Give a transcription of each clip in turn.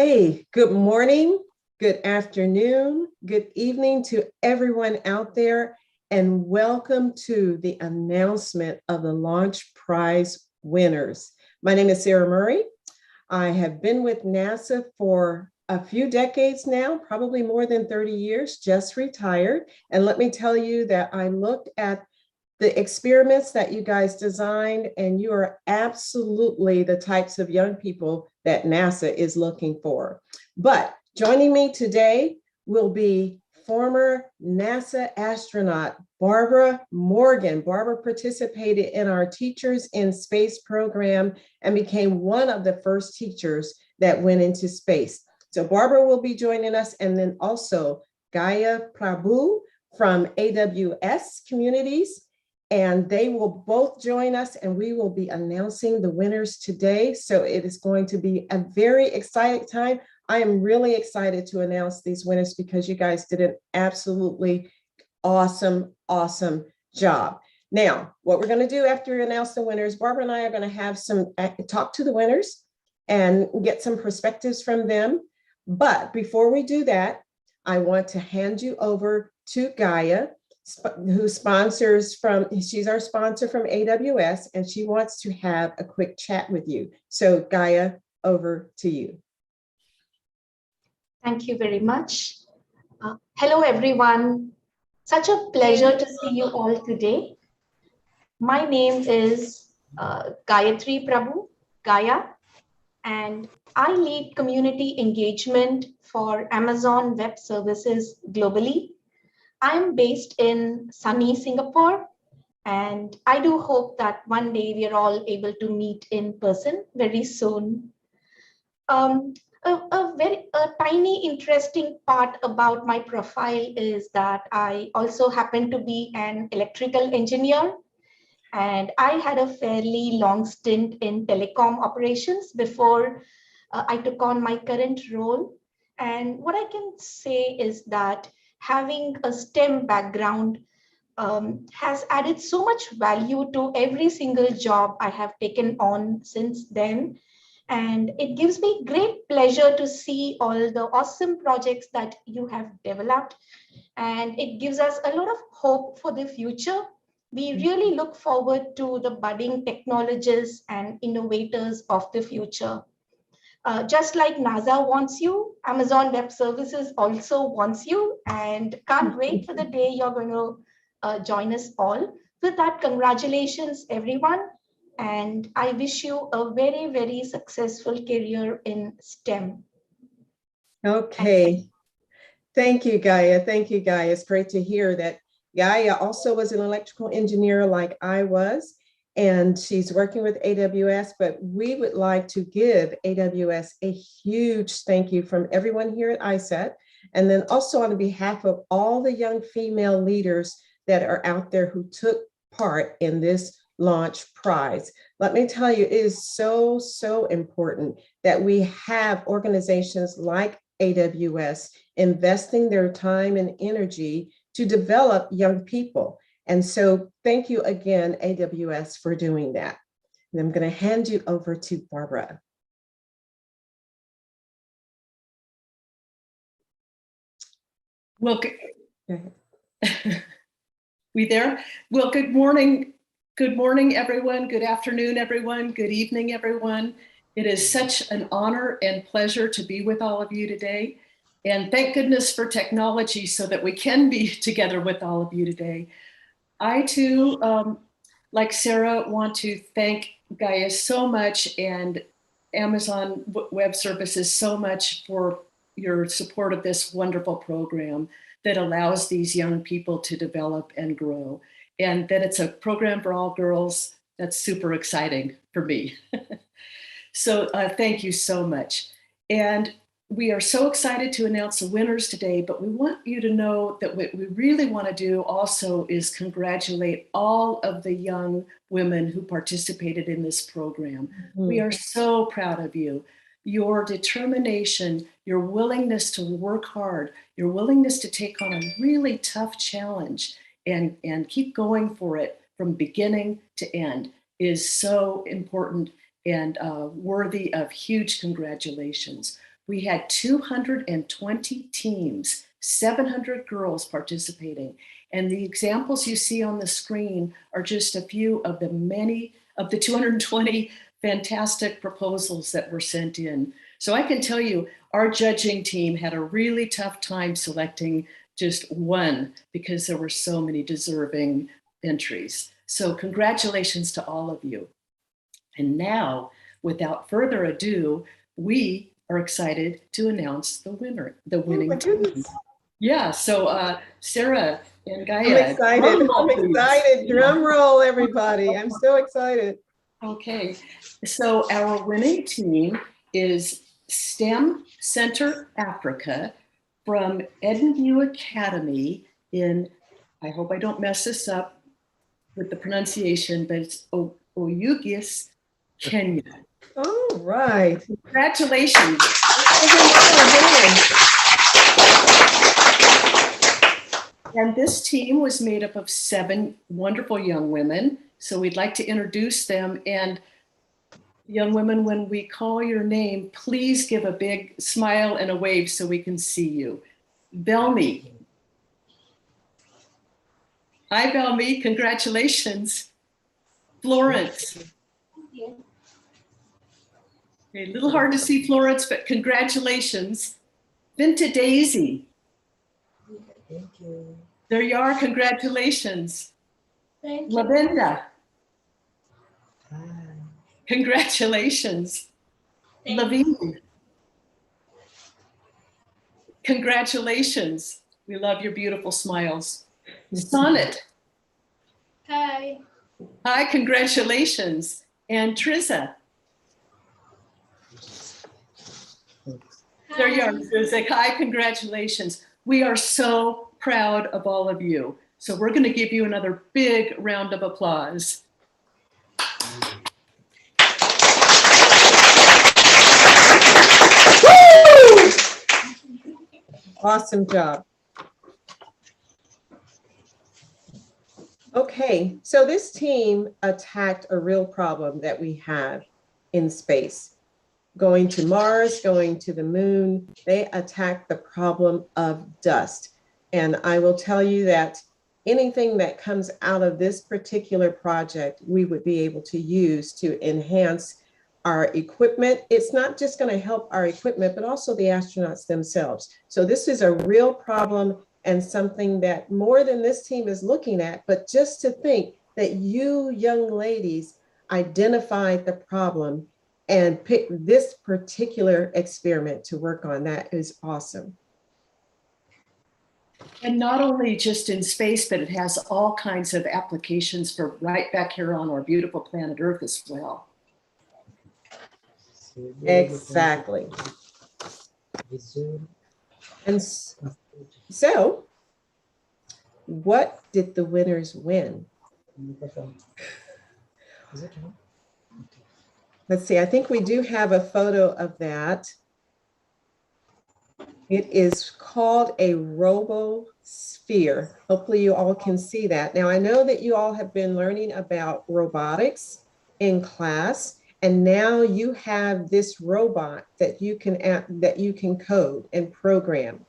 Hey, good morning, good afternoon, good evening to everyone out there, and welcome to the announcement of the Launch Prize winners. My name is Sarah Murray. I have been with NASA for a few decades now, probably more than 30 years, just retired. And let me tell you that I looked at the experiments that you guys designed, and you are absolutely the types of young people that NASA is looking for. But joining me today will be former NASA astronaut Barbara Morgan. Barbara participated in our Teachers in Space program and became one of the first teachers that went into space. So Barbara will be joining us, and then also Gaia Prabhu from AWS Communities, and they will both join us, and we will be announcing the winners today. So it is going to be a very exciting time. I am really excited to announce these winners because you guys did an absolutely awesome job. Now, what we're going to do after we announce the winners, Barbara and I are going to have some talk to the winners and get some perspectives from them. But before we do that, I want to hand you over to Gaia, who she's our sponsor from AWS, and she wants to have a quick chat with you. So Gaia, over to you. Thank you very much. Hello, everyone. Such a pleasure to see you all today. My name is Gayatri Prabhu, Gaia, and I lead community engagement for Amazon Web Services globally. I'm based in sunny Singapore, and I do hope that one day we are all able to meet in person very soon. A tiny interesting part about my profile is that I also happen to be an electrical engineer, and I had a fairly long stint in telecom operations before I took on my current role. And what I can say is that having a STEM background has added so much value to every single job I have taken on since then. And it gives me great pleasure to see all the awesome projects that you have developed. And it gives us a lot of hope for the future. We really look forward to the budding technologists and innovators of the future. Just like NASA wants you, Amazon Web Services also wants you, and can't wait for the day you're going to join us all. With that, congratulations, everyone. And I wish you a very, very successful career in STEM. Okay. Thank you, Gaia. Thank you, Gaia. It's great to hear that Gaia also was an electrical engineer like I was, and she's working with AWS, but we would like to give AWS a huge thank you from everyone here at ISAT, and then also on behalf of all the young female leaders that are out there who took part in this Launch Prize. Let me tell you, it is so important that we have organizations like AWS investing their time and energy to develop young people. And so thank you again, AWS, for doing that. And I'm going to hand you over to Barbara. Well, we there? Well, good morning. Good morning, everyone. Good afternoon, everyone. Good evening, everyone. It is such an honor and pleasure to be with all of you today. And thank goodness for technology so that we can be together with all of you today. I too, like Sarah, want to thank Gaia so much and Amazon Web Services so much for your support of this wonderful program that allows these young people to develop and grow. And that it's a program for all girls, that's super exciting for me. So thank you so much. And we are so excited to announce the winners today, but we want you to know that what we really want to do also is congratulate all of the young women who participated in this program. Mm-hmm. We are so proud of you. Your determination, your willingness to work hard, your willingness to take on a really tough challenge and keep going for it from beginning to end is so important and worthy of huge congratulations. We had 220 teams, 700 girls participating. And the examples you see on the screen are just a few of the many of the 220 fantastic proposals that were sent in. So I can tell you, our judging team had a really tough time selecting just one because there were so many deserving entries. So congratulations to all of you. And now, without further ado, we are excited to announce the winner, the winning team. Yeah, so Sarah and Gaia. I'm excited. I'm excited. Drum roll, everybody. I'm so excited. Okay, so our winning team is STEM Center Africa from Edenview Academy in, I hope I don't mess this up with the pronunciation, but it's Oyugis, Kenya. All right. Congratulations. And this team was made up of 7 wonderful young women. So we'd like to introduce them. And young women, when we call your name, please give a big smile and a wave so we can see you. Belmi. Hi, Belmi. Congratulations. Florence. Okay, a little hard to see Florence, but congratulations. Vinta Daisy. Thank you. There you are. Congratulations. Thank you. Lavenda. Hi. Congratulations. Thank Levine. Congratulations. We love your beautiful smiles. Sonnet. Hi. Hi, congratulations. And Triza. There you are, Triza. Hi, congratulations. We are so proud of all of you. So we're going to give you another big round of applause. Woo! Awesome job. Okay, so this team attacked a real problem that we have in space. Going to Mars, going to the moon, they attacked the problem of dust. And I will tell you that anything that comes out of this particular project, we would be able to use to enhance our equipment. It's not just going to help our equipment, but also the astronauts themselves. So this is a real problem and something that more than this team is looking at, but just to think that you young ladies identified the problem and picked this particular experiment to work on, that is awesome. And not only just in space, but it has all kinds of applications for right back here on our beautiful planet Earth as well. Exactly. And so, what did the winners win? Is it on? Let's see, I think we do have a photo of that. It is called a RoboSphere. Hopefully you all can see that. Now, I know that you all have been learning about robotics in class, and now you have this robot that you can code and program.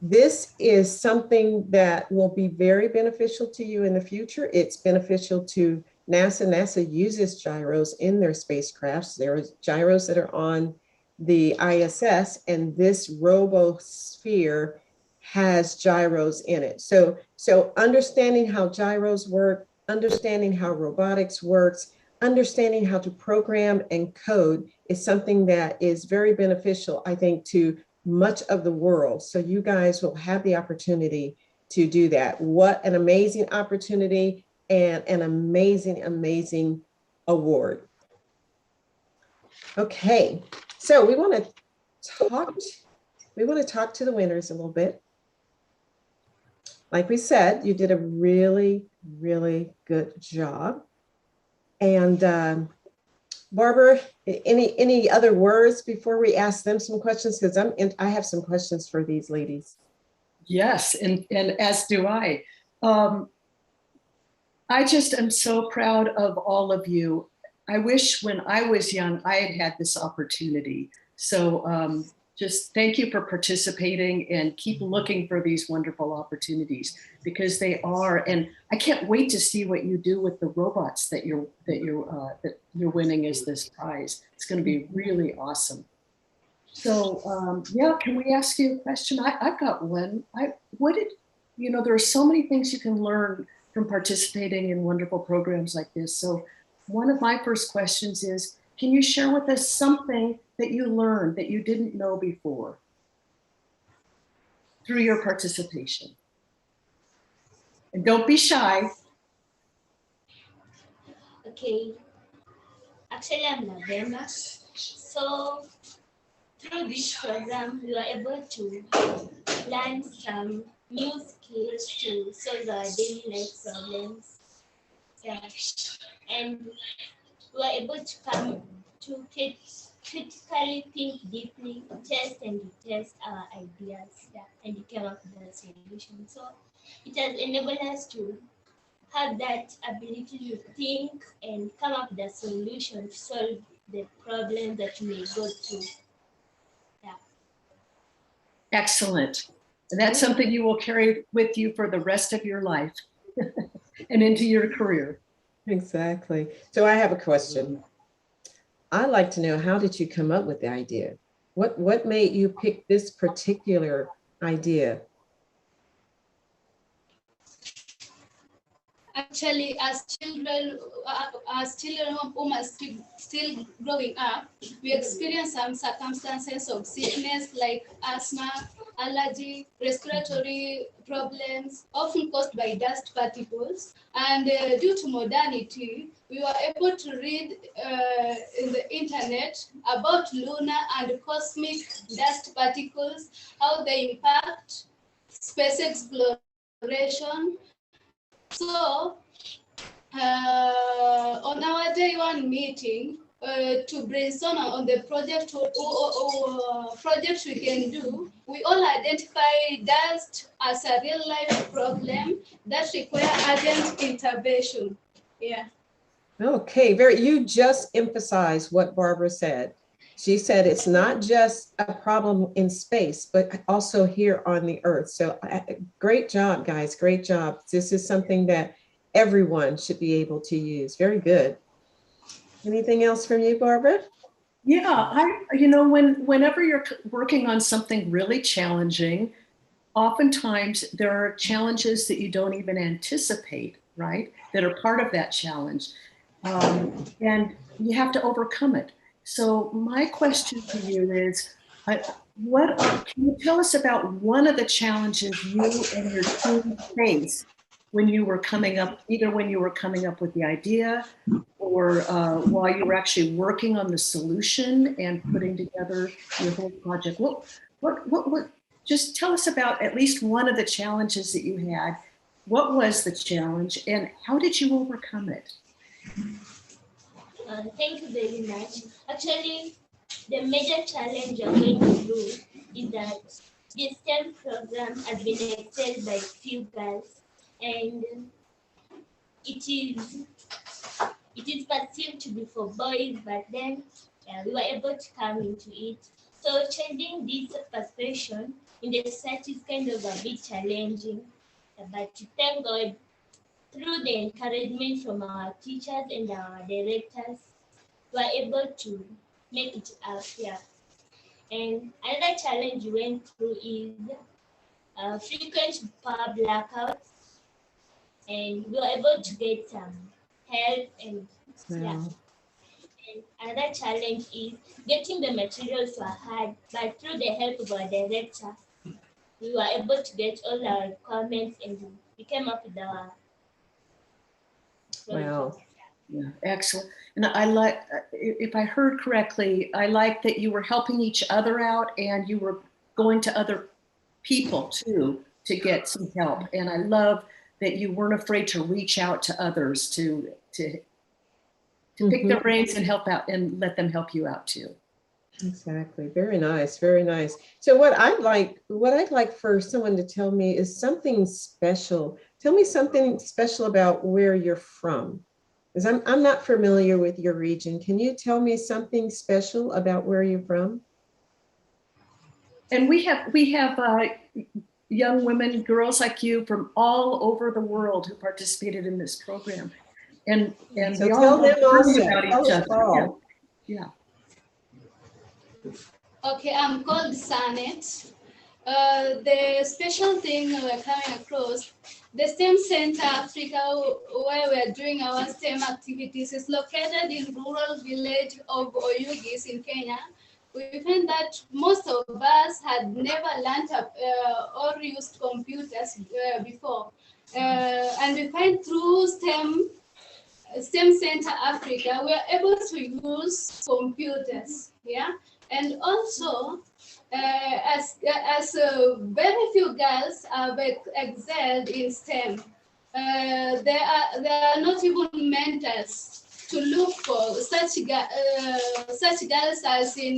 This is something that will be very beneficial to you in the future. It's beneficial to NASA. NASA uses gyros in their spacecrafts. There are gyros that are on the ISS, and this RoboSphere has gyros in it. So understanding how gyros work, understanding how robotics works, understanding how to program and code is something that is very beneficial, I think, to much of the world. So you guys will have the opportunity to do that. What an amazing opportunity and an amazing, amazing award. Okay, so we want to talk to the winners a little bit. Like we said, you did a really, really good job. And Barbara, any other words before we ask them some questions? Because I have some questions for these ladies. Yes, and as do I. I just am so proud of all of you. I wish when I was young, I had had this opportunity. So just thank you for participating, and keep looking for these wonderful opportunities, because they are. And I can't wait to see what you do with the robots that you're winning as this prize. It's going to be really awesome. So yeah, can we ask you a question? I've got one. There are so many things you can learn from participating in wonderful programs like this. So one of my first questions is, can you share with us something that you learned that you didn't know before through your participation? And don't be shy. Okay, actually I'm Lavena. So through this program, we were able to learn some new skills to solve our daily life problems. Yeah. And we were able to come to critically think deeply, test and retest our ideas, yeah, and come up with a solution. So it has enabled us to have that ability to think and come up with a solution to solve the problems that you may go through. Yeah. Excellent. And that's something you will carry with you for the rest of your life and into your career. Exactly. So I have a question. I'd like to know, how did you come up with the idea? What made you pick this particular idea? Actually, as children who are still growing up, we experience some circumstances of sickness like asthma, allergy, respiratory problems, often caused by dust particles. And due to modernity, we were able to read in the internet about lunar and cosmic dust particles, how they impact space exploration. So, on our day one meeting, to brainstorm on the project project we can do, we all identify dust as a real life problem that require urgent intervention. Yeah. Okay, you just emphasized what Barbara said. She said it's not just a problem in space, but also here on the earth. So great job, guys, great job. This is something that everyone should be able to use. Very good. Anything else from you, Barbara? Yeah, whenever you're working on something really challenging, oftentimes there are challenges that you don't even anticipate, right? That are part of that challenge. And you have to overcome it. So my question to you is, can you tell us about one of the challenges you and your team faced when you were coming up, either when you were coming up with the idea or while you were actually working on the solution and putting together your whole project? Just tell us about at least one of the challenges that you had. What was the challenge and how did you overcome it? Thank you very much. Actually, the major challenge you're going through is that the STEM program has been excelled by few girls, and it is perceived to be for boys, but then we were able to come into it. So changing this perception in the society is kind of a bit challenging, but thank God, through the encouragement from our teachers and our directors, we were able to make it up here. And another challenge we went through is frequent power blackouts, and we were able to get some help and yeah. And another challenge is getting the materials were hard, but through the help of our director, we were able to get all our requirements and we came up with our project. Wow. Yeah, excellent. And I like, if I heard correctly, I like that you were helping each other out and you were going to other people too to get some help. And I love that you weren't afraid to reach out to others to pick their brains and help out and let them help you out too. Exactly. Very nice. Very nice. So what I'd like for someone to tell me is something special. Tell me something special about where you're from, because I'm not familiar with your region. Can you tell me something special about where you're from? And we have young women, girls like you from all over the world who participated in this program. And So we tell all them learn also. about Tell each us other. all. Yeah. Okay, I'm called Sanet. The special thing we're coming across, the STEM Center Africa, where we're doing our STEM activities, is located in rural village of Oyugis in Kenya. We find that most of us had never learned or used computers before. And we find through STEM Center Africa, we are able to use computers, yeah, and also as very few girls have excelled in STEM. There are not even mentors to look for such girls as in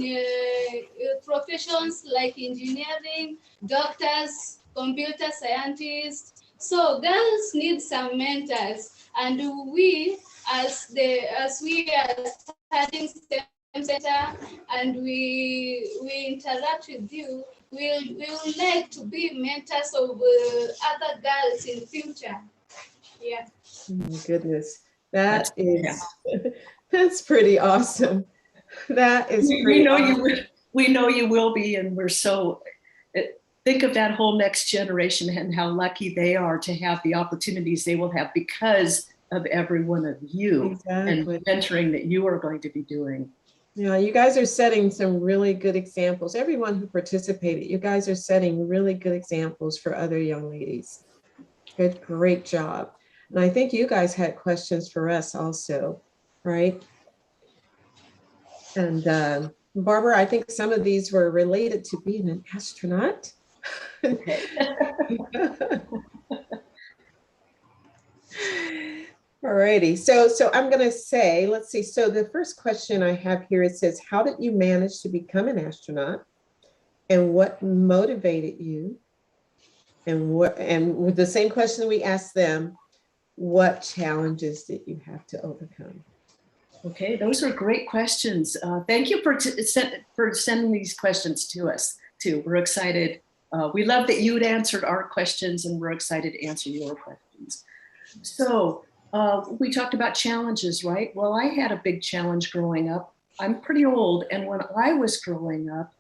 professions like engineering, doctors, computer scientists. So girls need some mentors, and we as we are studying STEM Center and we interact with you, we would like to be mentors of other girls in the future. Yeah. Oh my goodness. That's pretty awesome. That is pretty We know awesome. you will. We know you will be, and we're so. Think of that whole next generation and how lucky they are to have the opportunities they will have because of every one of you Exactly. and mentoring that you are going to be doing. Yeah, you guys are setting some really good examples. Everyone who participated, you guys are setting really good examples for other young ladies. Good, great job. And I think you guys had questions for us also, right? And Barbara, I think some of these were related to being an astronaut. Okay. All righty. So I'm going to say, let's see. So the first question I have here, it says, how did you manage to become an astronaut? And what motivated you? And with the same question we asked them, what challenges did you have to overcome? Okay, those are great questions. Thank you for sending these questions to us too. We're excited. We love that you had answered our questions, and we're excited to answer your questions. So we talked about challenges, right? Well, I had a big challenge growing up. I'm pretty old, and when I was growing up,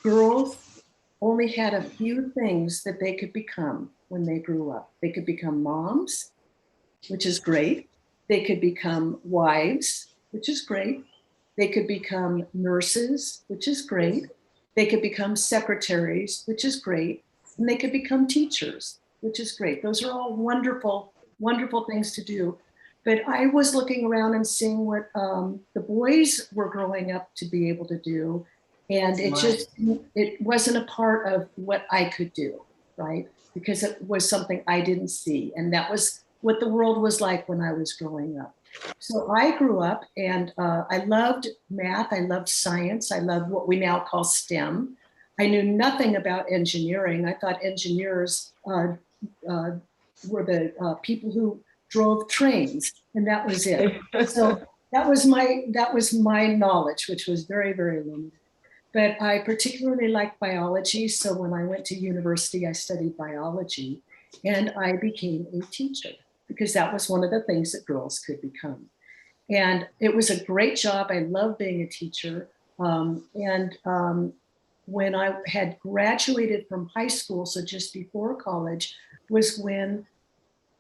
girls only had a few things that they could become when they grew up. They could become moms, which is great. They could become wives, which is great. They could become nurses, which is great. They could become secretaries, which is great. And they could become teachers, which is great. Those are all wonderful, wonderful things to do. But I was looking around and seeing what the boys were growing up to be able to do. And it wasn't a part of what I could do, right? Because it was something I didn't see. And that was what the world was like when I was growing up. So I grew up and I loved math, I loved science, I loved what we now call STEM. I knew nothing about engineering. I thought engineers were the people who drove trains, and that was it. So that was my knowledge, which was very, very limited. But I particularly liked biology. So when I went to university, I studied biology and I became a teacher because that was one of the things that girls could become. And it was a great job. I loved being a teacher. When I had graduated from high school, so just before college, was when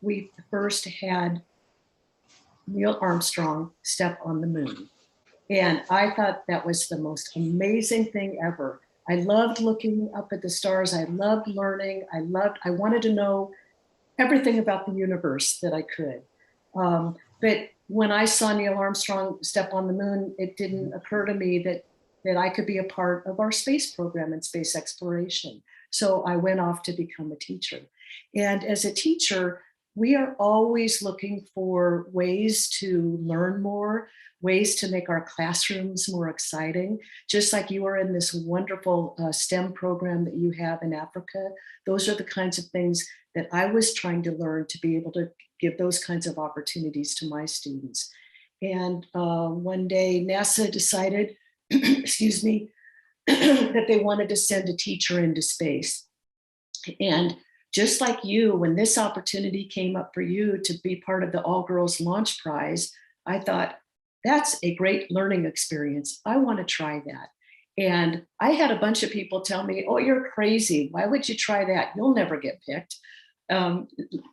we first had Neil Armstrong step on the moon. And I thought that was the most amazing thing ever. I loved looking up at the stars. I loved learning. I wanted to know everything about the universe that I could. But when I saw Neil Armstrong step on the moon, it didn't occur to me that I could be a part of our space program and space exploration. So I went off to become a teacher. And as a teacher, we are always looking for ways to learn more, ways to make our classrooms more exciting. Just like you are in this wonderful STEM program that you have in Africa, those are the kinds of things that I was trying to learn to be able to give those kinds of opportunities to my students. And one day NASA decided, excuse me, that they wanted to send a teacher into space. And just like you, when this opportunity came up for you to be part of the All Girls Launch Prize, I thought, that's a great learning experience. I want to try that. And I had a bunch of people tell me, oh, you're crazy. Why would you try that? You'll never get picked.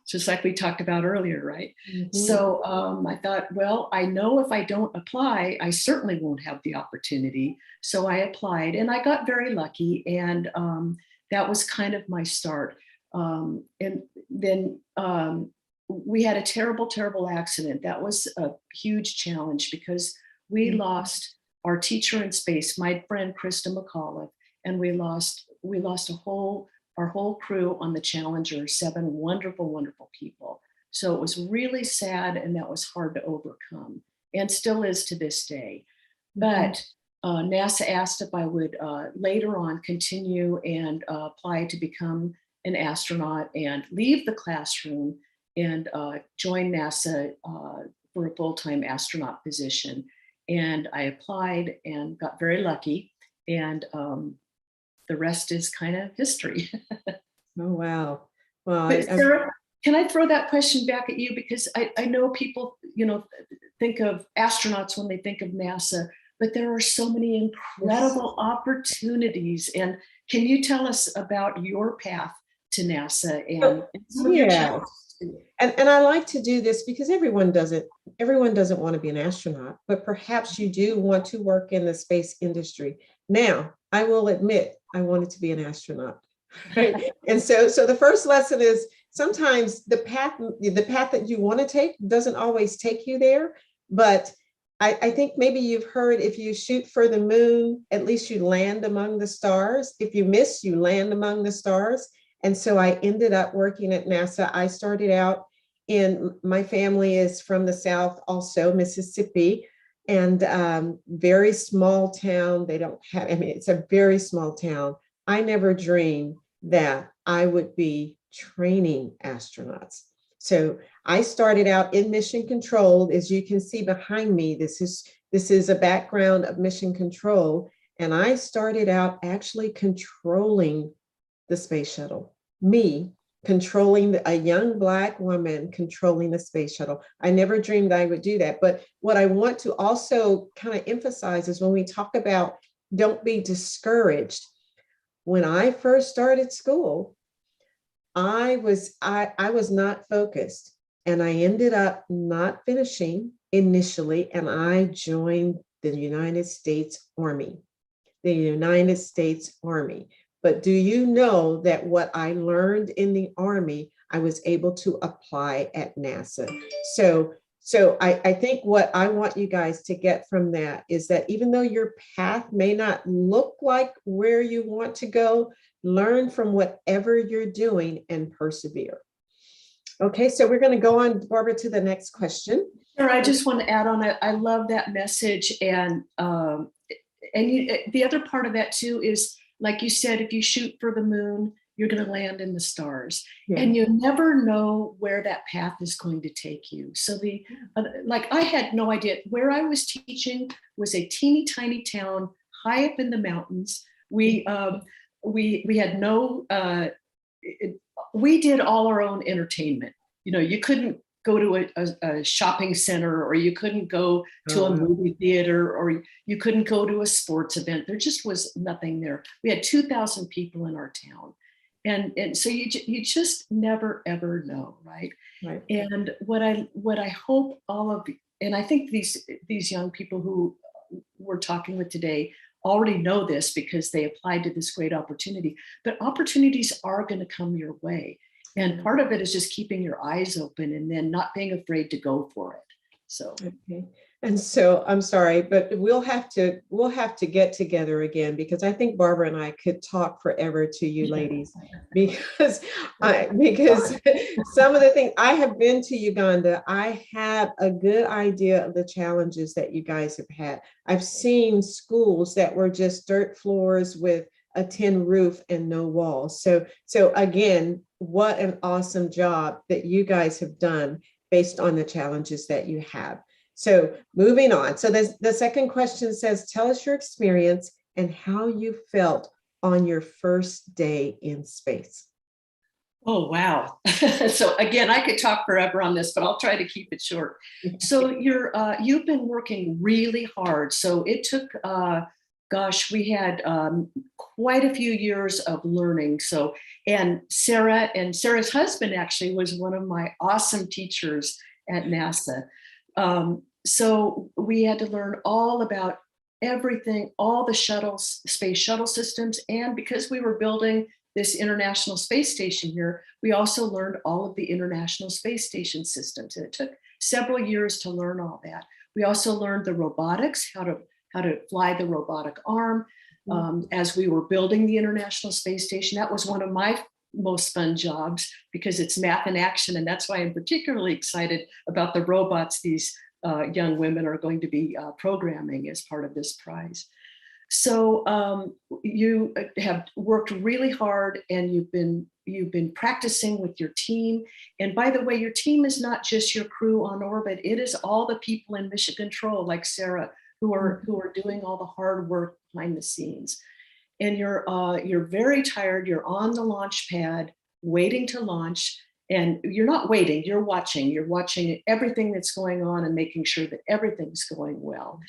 Just like we talked about earlier, right? Mm-hmm. So I thought, well, I know if I don't apply, I certainly won't have the opportunity. So I applied and I got very lucky. And that was kind of my start. And then we had a terrible, terrible accident. That was a huge challenge because we lost our teacher in space, my friend Krista McAuliffe, and we lost our whole crew on the Challenger, 7 wonderful, wonderful people. So it was really sad, and that was hard to overcome, and still is to this day. But NASA asked if I would later on continue and apply to become an astronaut and leave the classroom and join NASA for a full-time astronaut position. And I applied and got very lucky. And the rest is kind of history. Oh, wow. Well, but Sarah, can I throw that question back at you? Because I know people, think of astronauts when they think of NASA, but there are so many incredible opportunities. And can you tell us about your path to NASA and some of your challenges? And I like to do this because everyone doesn't want to be an astronaut, but perhaps you do want to work in the space industry. Now, I will admit, I wanted to be an astronaut. Right? And so the first lesson is sometimes the path that you want to take doesn't always take you there. But I think maybe you've heard, if you shoot for the moon, at least you land among the stars. If you miss, you land among the stars. And so I ended up working at NASA. I started out my family is from the South, also Mississippi, and very small town. It's a very small town. I never dreamed that I would be training astronauts. So I started out in mission control. As you can see behind me, this is a background of mission control. And I started out actually controlling the space shuttle. Me controlling a young Black woman controlling the space shuttle. I never dreamed I would do that. But what I want to also kind of emphasize is when we talk about don't be discouraged. When I first started school, I was not focused, and I ended up not finishing initially, and I joined the United States Army. The United States Army. But do you know that what I learned in the Army, I was able to apply at NASA? So I think what I want you guys to get from that is that even though your path may not look like where you want to go, learn from whatever you're doing and persevere. Okay, so we're going to go on, Barbara, to the next question. Sure, I just want to add on, I love that message. And the other part of that too is, like you said, if you shoot for the moon, you're going to land in the stars. Yeah. And you never know where that path is going to take you. So I had no idea. Where I was teaching was a teeny tiny town high up in the mountains. We had no, we did all our own entertainment. You couldn't go to a shopping center, or you couldn't go to a movie theater, or you couldn't go to a sports event. There just was nothing there. We had 2,000 people in our town. And so you just never, ever know, right? Right. And what I hope all of, and I think these young people who we're talking with today already know this because they applied to this great opportunity, but opportunities are going to come your way. And part of it is just keeping your eyes open and then not being afraid to go for it. So, okay. And so I'm sorry, but we'll have to get together again, because I think Barbara and I could talk forever to you ladies, because some of the things, I have been to Uganda. I have a good idea of the challenges that you guys have had. I've seen schools that were just dirt floors with a tin roof and no walls. So again, what an awesome job that you guys have done based on the challenges that you have. So moving on. So the second question says, tell us your experience and how you felt on your first day in space. Oh, wow. So again, I could talk forever on this, but I'll try to keep it short. So you've been working really hard. So it took, gosh, we had quite a few years of learning. So, and Sarah's husband actually was one of my awesome teachers at NASA. So we had to learn all about everything, all the space shuttle systems. And because we were building this International Space Station here, we also learned all of the International Space Station systems. And it took several years to learn all that. We also learned the robotics, how to fly the robotic arm. As we were building the International Space Station, that was one of my most fun jobs because it's math in action. And that's why I'm particularly excited about the robots these young women are going to be programming as part of this prize. So you have worked really hard, and you've been practicing with your team. And by the way, your team is not just your crew on orbit; it is all the people in mission control, like Sarah, who are doing all the hard work behind the scenes. And you're very tired. You're on the launch pad, waiting to launch. And you're not waiting, you're watching everything that's going on and making sure that everything's going well.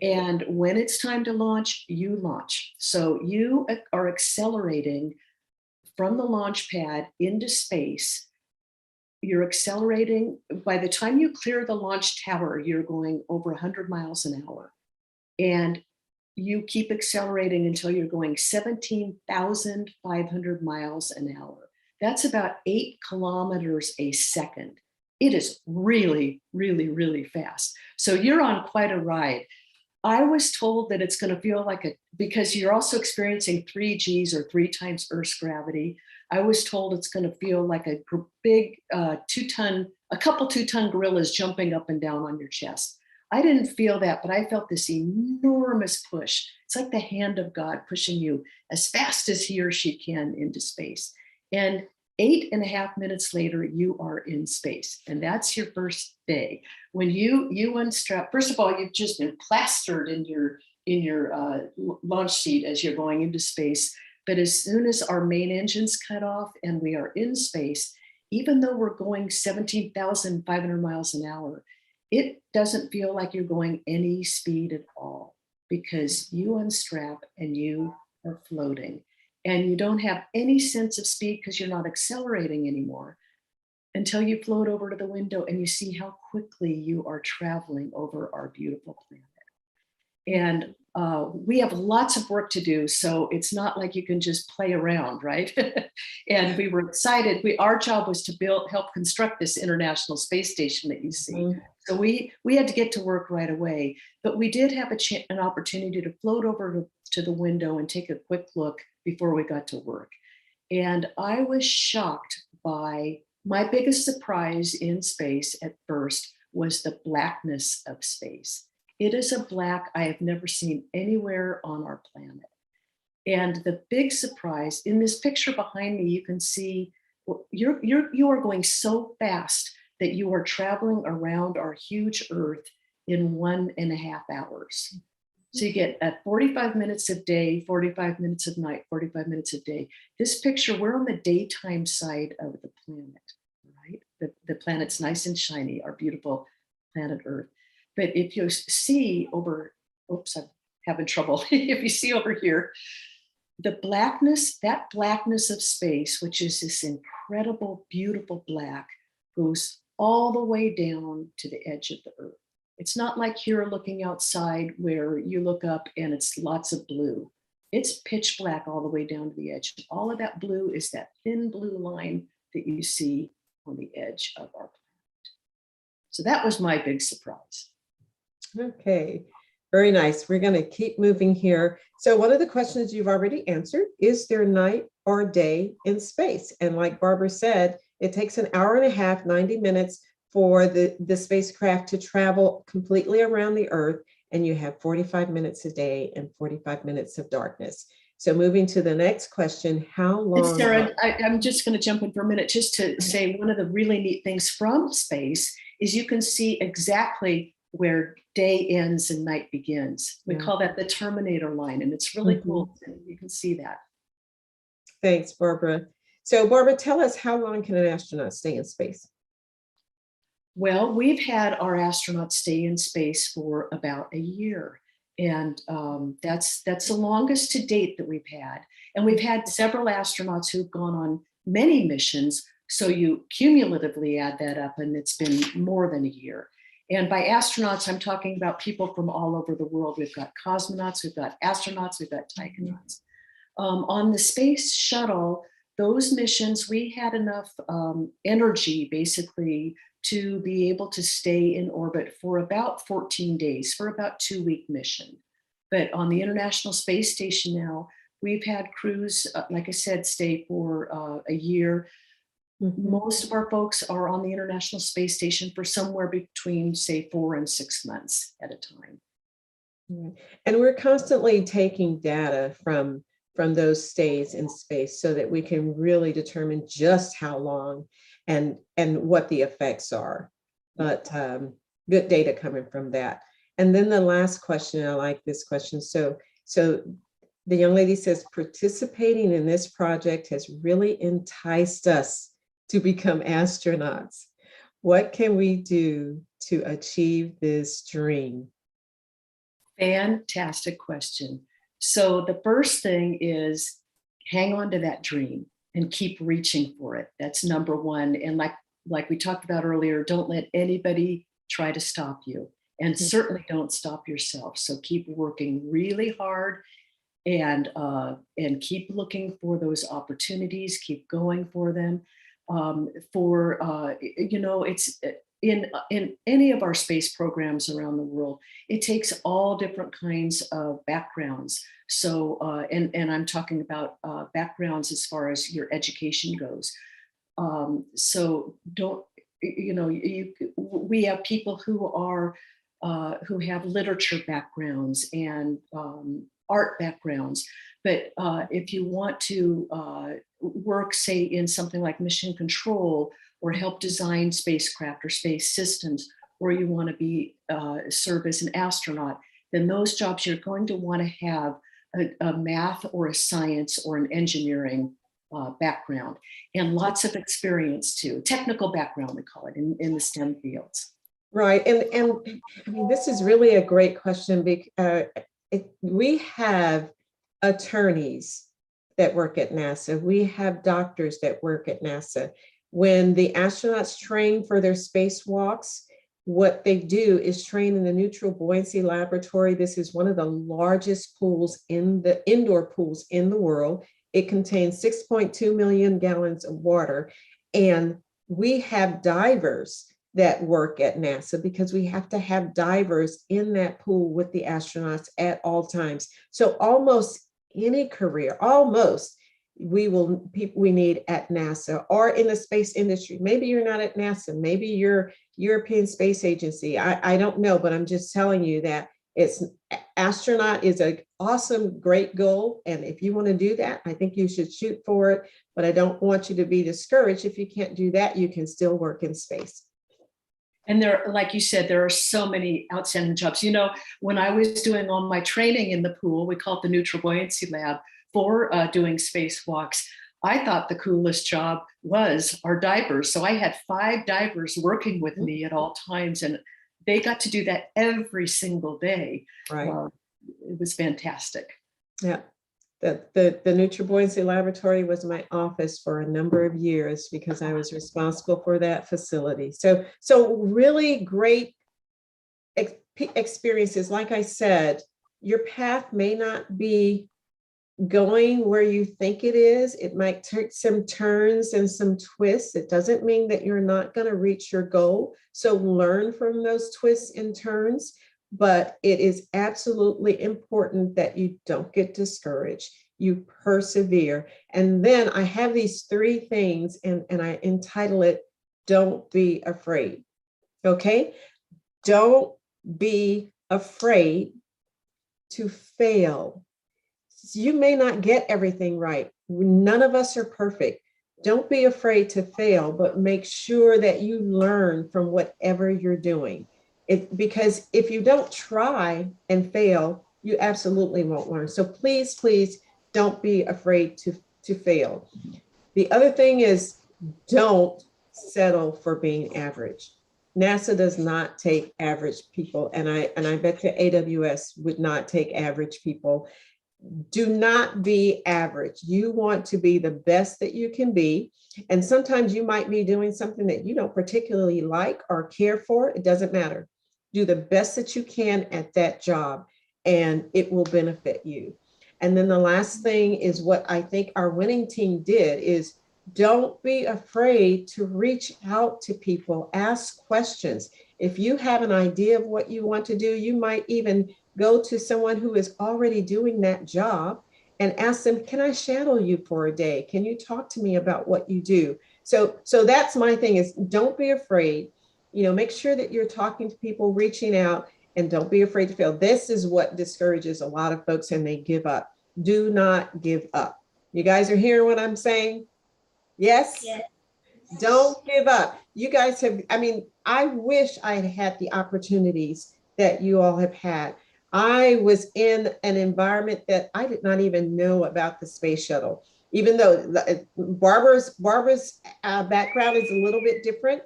And when it's time to launch, you launch. So you are accelerating from the launch pad into space. You're accelerating. By the time you clear the launch tower, you're going over 100 miles an hour. And you keep accelerating until you're going 17,500 miles an hour. That's about 8 kilometers a second. It is really, really, really fast. So you're on quite a ride. I was told that it's going to feel like because you're also experiencing 3 Gs or 3 times Earth's gravity. I was told it's going to feel like a big a couple 2-ton gorillas jumping up and down on your chest. I didn't feel that, but I felt this enormous push. It's like the hand of God pushing you as fast as he or she can into space. And 8.5 minutes later, you are in space. And that's your first day. When you unstrap, first of all, you've just been plastered in your launch seat as you're going into space. But as soon as our main engines cut off and we are in space, even though we're going 17,500 miles an hour, it doesn't feel like you're going any speed at all, because you unstrap and you are floating. And you don't have any sense of speed because you're not accelerating anymore until you float over to the window and you see how quickly you are traveling over our beautiful planet. And we have lots of work to do, so it's not like you can just play around, right? And we were excited. Our job was to help construct this International Space Station that you see. So we had to get to work right away, but we did have an opportunity to float over to the window and take a quick look before we got to work. And I was shocked by my biggest surprise in space at first was the blackness of space. It is a black I have never seen anywhere on our planet. And the big surprise in this picture behind me, you can see you are going so fast that you are traveling around our huge Earth in 1.5 hours. So you get 45 minutes of day, 45 minutes of night, 45 minutes of day. This picture, we're on the daytime side of the planet, right? The planet's nice and shiny, our beautiful planet Earth. But if you see over, oops, I'm having trouble. If you see over here, the blackness, that blackness of space, which is this incredible, beautiful black, goes all the way down to the edge of the Earth. It's not like you're looking outside where you look up and it's lots of blue. It's pitch black all the way down to the edge. All of that blue is that thin blue line that you see on the edge of our planet. So that was my big surprise. Okay, very nice. We're going to keep moving here. So one of the questions you've already answered, is there night or day in space? And like Barbara said, it takes 1.5 hours, 90 minutes for the spacecraft to travel completely around the Earth, and you have 45 minutes a day and 45 minutes of darkness. So moving to the next question, how long? Sarah, I'm just going to jump in for a minute just to say one of the really neat things from space is you can see exactly where day ends and night begins. We Yeah. call that the Terminator line, and it's really cool. You can see that. Thanks, Barbara. So Barbara, tell us, how long can an astronaut stay in space? Well, we've had our astronauts stay in space for about a year. And that's the longest to date that we've had. And we've had several astronauts who've gone on many missions. So you cumulatively add that up, and it's been more than a year. And by astronauts, I'm talking about people from all over the world. We've got cosmonauts, we've got astronauts, we've got taikonauts. On the space shuttle, those missions, we had enough energy basically to be able to stay in orbit for about 14 days, for about 2-week mission. But on the International Space Station now, we've had crews, like I said, stay for a year. Most of our folks are on the International Space Station for somewhere between, say, 4 and 6 months at a time. And we're constantly taking data from those stays in space so that we can really determine just how long and what the effects are. But good data coming from that. And then the last question, I like this question. So the young lady says, participating in this project has really enticed us to become astronauts. What can we do to achieve this dream? Fantastic question. So the first thing is hang on to that dream and keep reaching for it. That's number one. And like we talked about earlier, don't let anybody try to stop you, and certainly don't stop yourself. So keep working really hard and keep looking for those opportunities, keep going for them. It's in any of our space programs around the world, it takes all different kinds of backgrounds. So, and I'm talking about backgrounds as far as your education goes. So we have people who have literature backgrounds and art backgrounds. But if you want to work, say, in something like mission control, or help design spacecraft or space systems, or you want to serve as an astronaut, then those jobs you're going to want to have a math or a science or an engineering background, and lots of experience too, technical background, we call it, in the STEM fields. Right, and I mean, this is really a great question because we have attorneys that work at NASA. We have doctors that work at NASA. When the astronauts train for their spacewalks, what they do is train in the neutral buoyancy laboratory. This is one of the largest pools indoor pools in the world. It contains 6.2 million gallons of water. And we have divers that work at NASA because we have to have divers in that pool with the astronauts at all times. So almost any career, we need at NASA or in the space industry. Maybe you're not at NASA, maybe you're European Space Agency. I don't know, but I'm just telling you that astronaut is an awesome, great goal. And if you want to do that, I think you should shoot for it, but I don't want you to be discouraged. If you can't do that, you can still work in space. And like you said, there are so many outstanding jobs. When I was doing all my training in the pool, we call it the Neutral Buoyancy Lab, for doing spacewalks, I thought the coolest job was our divers. So I had 5 divers working with me at all times, and they got to do that every single day. Right. It was fantastic. Yeah. The Neutral Buoyancy Laboratory was my office for a number of years because I was responsible for that facility. So really great experiences. Like I said, your path may not be going where you think it is. It might take some turns and some twists. It doesn't mean that you're not going to reach your goal. So learn from those twists and turns, but it is absolutely important that you don't get discouraged. You persevere. And then I have these 3 things, and I entitle it, Don't Be Afraid. Okay? Don't be afraid to fail. You may not get everything right. None of us are perfect. Don't be afraid to fail, but make sure that you learn from whatever you're doing. Because if you don't try and fail, you absolutely won't learn. So please, please don't be afraid to fail. The other thing is, don't settle for being average. NASA does not take average people, and I bet you AWS would not take average people. Do not be average. You want to be the best that you can be. And sometimes you might be doing something that you don't particularly like or care for. It doesn't matter. Do the best that you can at that job, and it will benefit you. And then the last thing is what I think our winning team did is, don't be afraid to reach out to people, ask questions. If you have an idea of what you want to do, you might even go to someone who is already doing that job and ask them, can I shadow you for a day? Can you talk to me about what you do? So that's my thing, is don't be afraid. Make sure that you're talking to people, reaching out, and don't be afraid to fail. This is what discourages a lot of folks, and they give up. Do not give up. You guys are hearing what I'm saying? Yes? Yes. Don't give up. You guys have, I wish I had had the opportunities that you all have had. I was in an environment that I did not even know about the space shuttle, even though Barbara's background is a little bit different,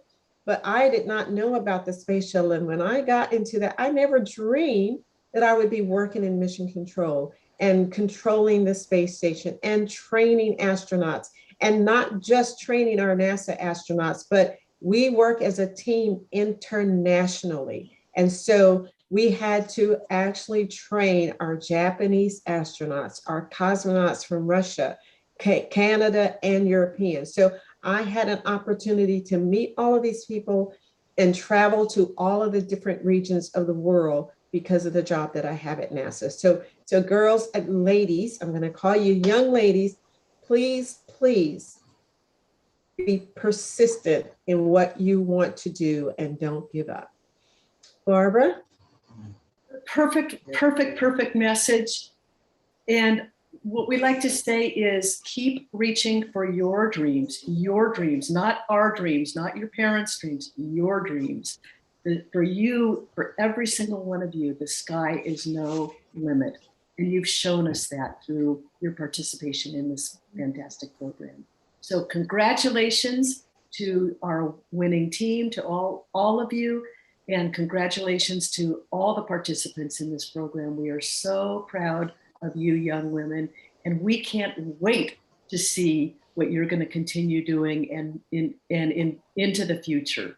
but I did not know about the space shuttle. And when I got into that, I never dreamed that I would be working in mission control and controlling the space station and training astronauts, and not just training our NASA astronauts, but we work as a team internationally. And so we had to actually train our Japanese astronauts, our cosmonauts from Russia, Canada, and Europeans. So I had an opportunity to meet all of these people and travel to all of the different regions of the world because of the job that I have at NASA. So girls and ladies, I'm going to call you young ladies, please, please be persistent in what you want to do and don't give up. Barbara? Perfect message. And what we like to say is, keep reaching for your dreams, not our dreams, not your parents' dreams, your dreams. For you, for every single one of you, the sky is no limit. And you've shown us that through your participation in this fantastic program. So congratulations to our winning team, to all of you, and congratulations to all the participants in this program. We are so proud of you young women, and we can't wait to see what you're going to continue doing and into the future.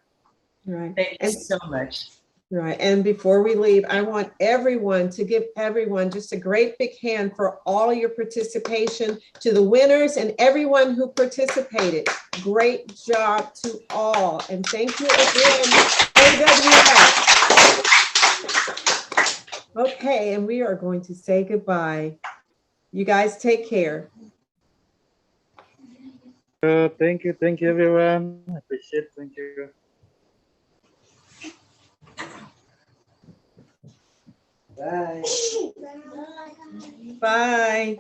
Right. Thank you so much. Right. And before we leave, I want everyone to give everyone just a great big hand for all your participation, to the winners and everyone who participated. Great job to all. And thank you again, AWS. Okay, and we are going to say goodbye. You guys take care. Thank you everyone. I appreciate. Thank you. Bye. Bye.